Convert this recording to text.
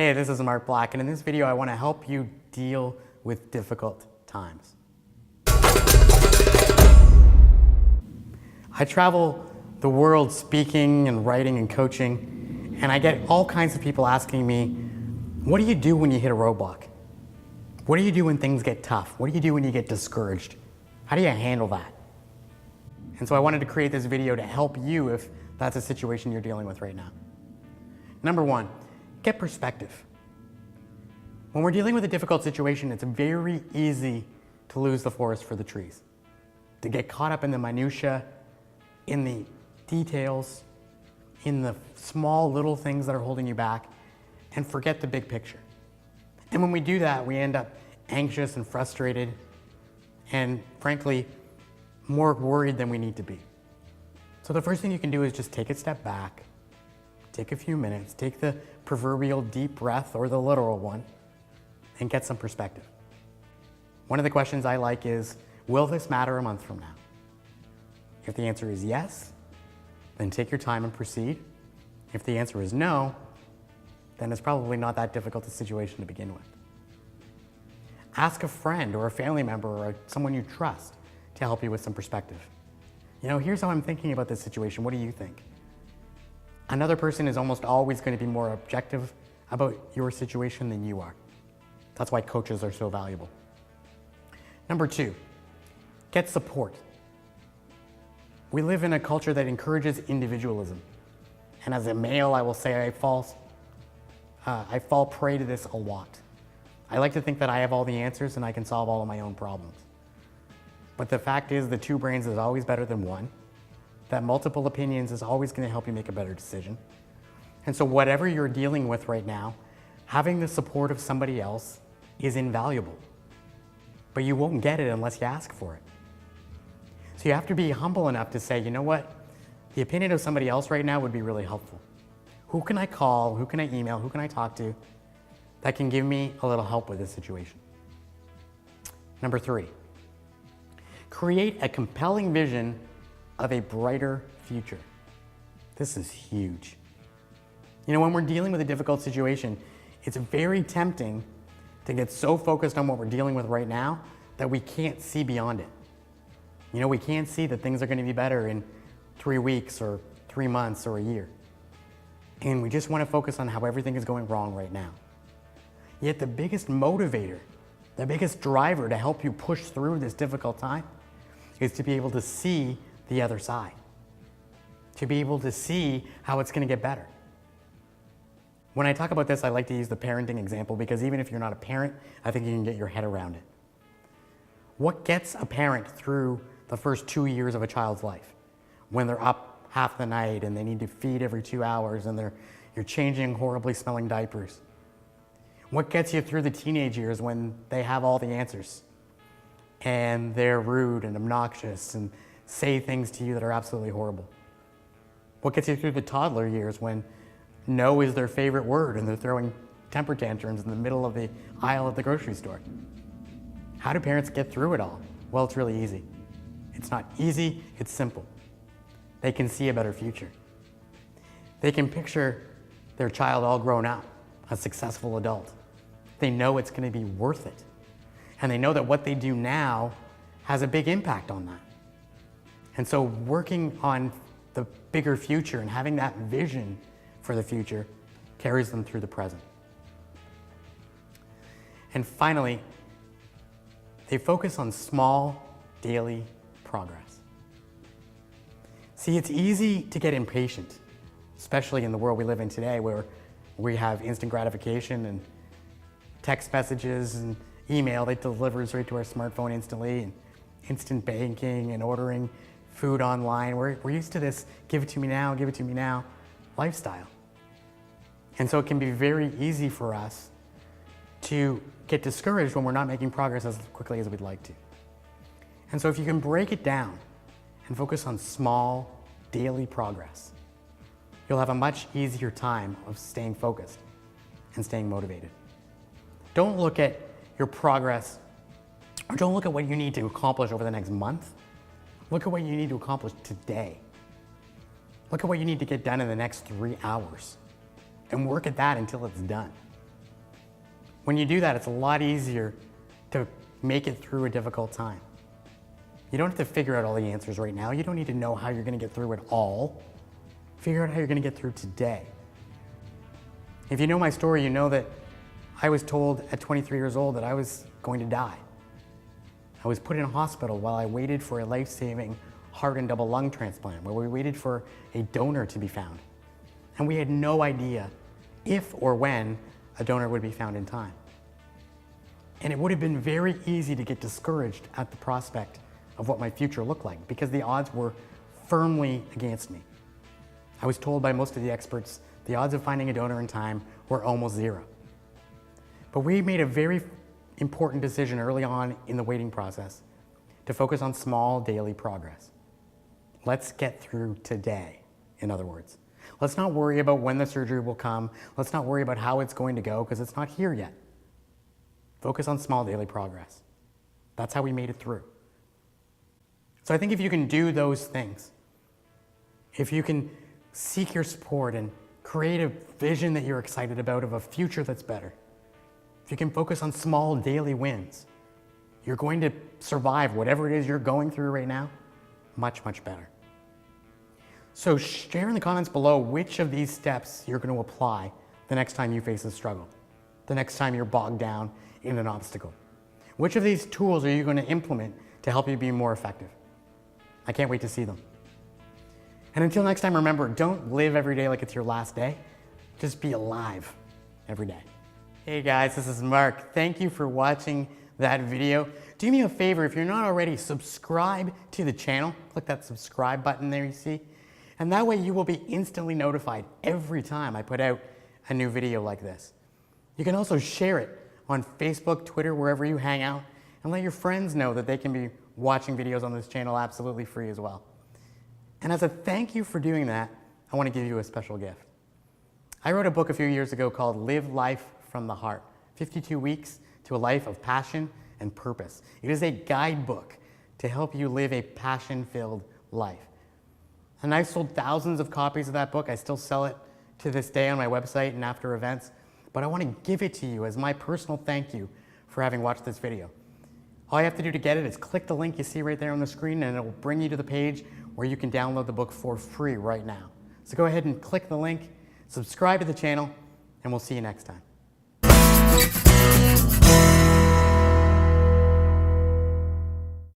Hey, this is Mark Black, and in this video I want to help you deal with difficult times. I travel the world speaking and writing and coaching, and I get all kinds of people asking me, what do you do when you hit a roadblock? What do you do when things get tough? What do you do when you get discouraged? How do you handle that? And so I wanted to create this video to help you if that's a situation you're dealing with right now. Number one, get perspective. When we're dealing with a difficult situation, it's very easy to lose the forest for the trees, to get caught up in the minutia, in the details, in the small little things that are holding you back, and forget the big picture. And when we do that, we end up anxious and frustrated, and frankly, more worried than we need to be. So the first thing you can do is just take a step back, take a few minutes, take the proverbial deep breath or the literal one, and get some perspective. One of the questions I like is, will this matter a month from now? If the answer is yes, then take your time and proceed. If the answer is no, then it's probably not that difficult a situation to begin with. Ask a friend or a family member or someone you trust to help you with some perspective. You know, here's how I'm thinking about this situation. What do you think? Another person is almost always going to be more objective about your situation than you are. That's why coaches are so valuable. Number two, get support. We live in a culture that encourages individualism. And as a male, I will say I fall prey to this a lot. I like to think that I have all the answers and I can solve all of my own problems. But the fact is, the two brains is always better than one, that multiple opinions is always going to help you make a better decision. And so whatever you're dealing with right now, having the support of somebody else is invaluable. But you won't get it unless you ask for it. So you have to be humble enough to say, you know what? The opinion of somebody else right now would be really helpful. Who can I call? Who can I email? Who can I talk to that can give me a little help with this situation? Number three, create a compelling vision of a brighter future. This is huge. You know, when we're dealing with a difficult situation, it's very tempting to get so focused on what we're dealing with right now that we can't see beyond it. You know, we can't see that things are going to be better in 3 weeks or 3 months or a year. And we just want to focus on how everything is going wrong right now. Yet the biggest motivator, the biggest driver to help you push through this difficult time is to be able to see the other side, to be able to see how it's going to get better. When I talk about this, I like to use the parenting example because even if you're not a parent, I think you can get your head around it. What gets a parent through the first 2 years of a child's life when they're up half the night and they need to feed every 2 hours and you're changing horribly smelling diapers? What gets you through the teenage years when they have all the answers and they're rude and obnoxious and say things to you that are absolutely horrible? What gets you through the toddler years when no is their favorite word and they're throwing temper tantrums in the middle of the aisle at the grocery store? How do parents get through it all? Well, it's really easy. It's not easy, it's simple. They can see a better future. They can picture their child all grown up, a successful adult. They know it's going to be worth it. And they know that what they do now has a big impact on that. And so working on the bigger future and having that vision for the future carries them through the present. And finally, they focus on small daily progress. See, it's easy to get impatient, especially in the world we live in today where we have instant gratification and text messages and email that delivers right to our smartphone instantly, and instant banking and ordering food online. We're used to this give it to me now lifestyle. And so it can be very easy for us to get discouraged when we're not making progress as quickly as we'd like to. And so if you can break it down and focus on small daily progress, you'll have a much easier time of staying focused and staying motivated. Don't look at your progress, or don't look at what you need to accomplish over the next month. Look at what you need to accomplish today. Look at what you need to get done in the next 3 hours and work at that until it's done. When you do that, it's a lot easier to make it through a difficult time. You don't have to figure out all the answers right now. You don't need to know how you're going to get through it all. Figure out how you're going to get through today. If you know my story, you know that I was told at 23 years old that I was going to die. I was put in a hospital while I waited for a life-saving heart and double lung transplant, where we waited for a donor to be found. And we had no idea if or when a donor would be found in time. And it would have been very easy to get discouraged at the prospect of what my future looked like, because the odds were firmly against me. I was told by most of the experts the odds of finding a donor in time were almost zero. But we made a very important decision early on in the waiting process to focus on small daily progress. Let's get through today, in other words. Let's not worry about when the surgery will come. Let's not worry about how it's going to go, because it's not here yet. Focus on small daily progress. That's how we made it through. So I think if you can do those things, if you can seek your support and create a vision that you're excited about of a future that's better, if you can focus on small daily wins, you're going to survive whatever it is you're going through right now much, much better. So share in the comments below which of these steps you're going to apply the next time you face a struggle, the next time you're bogged down in an obstacle. Which of these tools are you going to implement to help you be more effective? I can't wait to see them. And until next time, remember, don't live every day like it's your last day. Just be alive every day. Hey guys, this is Mark. Thank you for watching that video. Do me a favor, if you're not already, subscribe to the channel. Click that subscribe button there you see. And that way you will be instantly notified every time I put out a new video like this. You can also share it on Facebook, Twitter, wherever you hang out, and let your friends know that they can be watching videos on this channel absolutely free as well. And as a thank you for doing that, I want to give you a special gift. I wrote a book a few years ago called Live Life from the Heart, 52 Weeks to a Life of Passion and Purpose. It is a guidebook to help you live a passion-filled life. And I've sold thousands of copies of that book. I still sell it to this day on my website and after events. But I want to give it to you as my personal thank you for having watched this video. All you have to do to get it is click the link you see right there on the screen, and it will bring you to the page where you can download the book for free right now. So go ahead and click the link, subscribe to the channel, and we'll see you next time.